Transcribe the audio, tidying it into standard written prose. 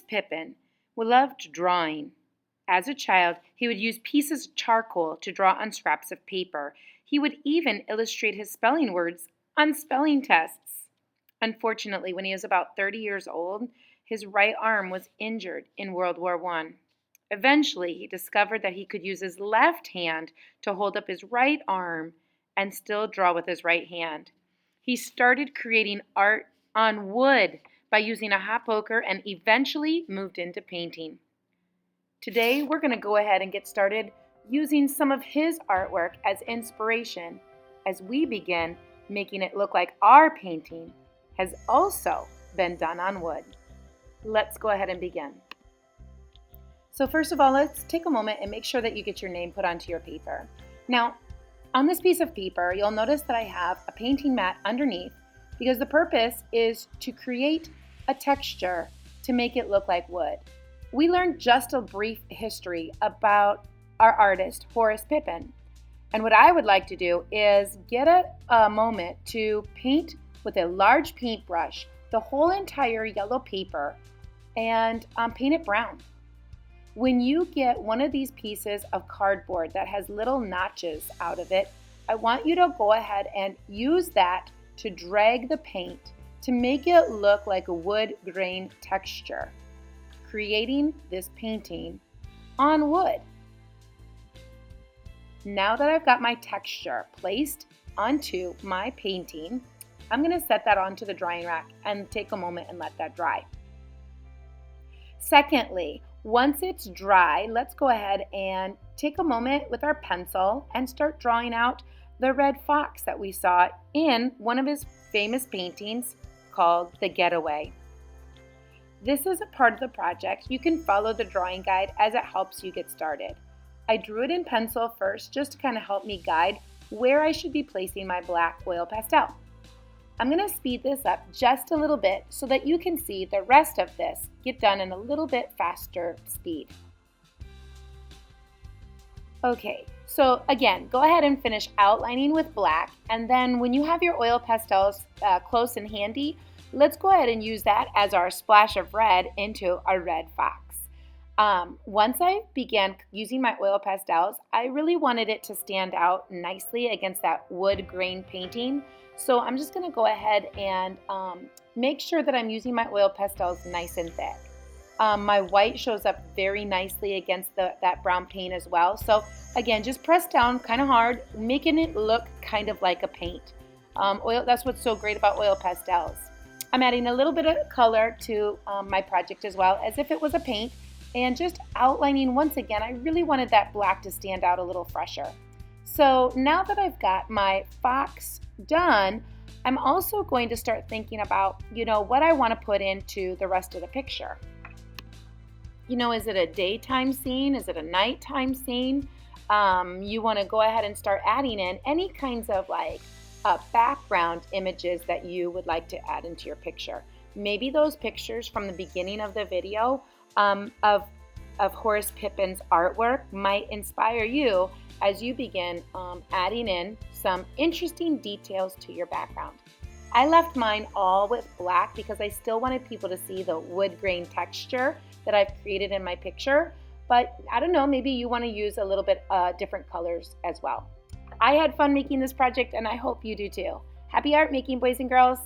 Pippin loved drawing. As a child, he would use pieces of charcoal to draw on scraps of paper. He would even illustrate his spelling words on spelling tests. Unfortunately, when he was about 30 years old, his right arm was injured in World War I. Eventually, he discovered that he could use his left hand to hold up his right arm and still draw with his right hand. He started creating art on wood by using a hot poker and eventually moved into painting. Today, we're going to go ahead and get started using some of his artwork as inspiration as we begin making it look like our painting has also been done on wood. Let's go ahead and begin. So first of all, let's take a moment and make sure that you get your name put onto your paper. Now, on this piece of paper, you'll notice that I have a painting mat underneath because the purpose is to create a texture to make it look like wood. We learned just a brief history about our artist, Horace Pippin. And what I would like to do is get a moment to paint with a large paintbrush the whole entire yellow paper and paint it brown. When you get one of these pieces of cardboard that has little notches out of it, I want you to go ahead and use that to drag the paint to make it look like a wood grain texture, creating this painting on wood. Now that I've got my texture placed onto my painting, I'm going to set that onto the drying rack and take a moment and let that dry. Secondly, once it's dry, let's go ahead and take a moment with our pencil and start drawing out the red fox that we saw in one of his famous paintings called The Getaway. This is a part of the project. You can follow the drawing guide as it helps you get started. I drew it in pencil first just to kind of help me guide where I should be placing my black oil pastel. I'm going to speed this up just a little bit so that you can see the rest of this get done in a little bit faster speed. Okay, so again, go ahead and finish outlining with black, and then when you have your oil pastels close and handy, let's go ahead and use that as our splash of red into our red fox. Once I began using my oil pastels, I really wanted it to stand out nicely against that wood grain painting. So I'm just going to go ahead and make sure that I'm using my oil pastels nice and thick. My white shows up very nicely against that brown paint as well. So again, just press down kind of hard, making it look kind of like a paint. That's what's so great about oil pastels. I'm adding a little bit of color to my project as well, as if it was a paint, and just outlining once again. I really wanted that black to stand out a little fresher. So now that I've got my fox done, I'm also going to start thinking about, what I want to put into the rest of the picture. Is it a daytime scene? Is it a nighttime scene? You want to go ahead and start adding in any kinds of background images that you would like to add into your picture. Maybe those pictures from the beginning of the video of Horace Pippin's artwork might inspire you as you begin adding in some interesting details to your background. I left mine all with black because I still wanted people to see the wood grain texture that I've created in my picture, but I don't know, maybe you want to use a little bit different colors as well. I had fun making this project and I hope you do too. Happy art making, boys and girls!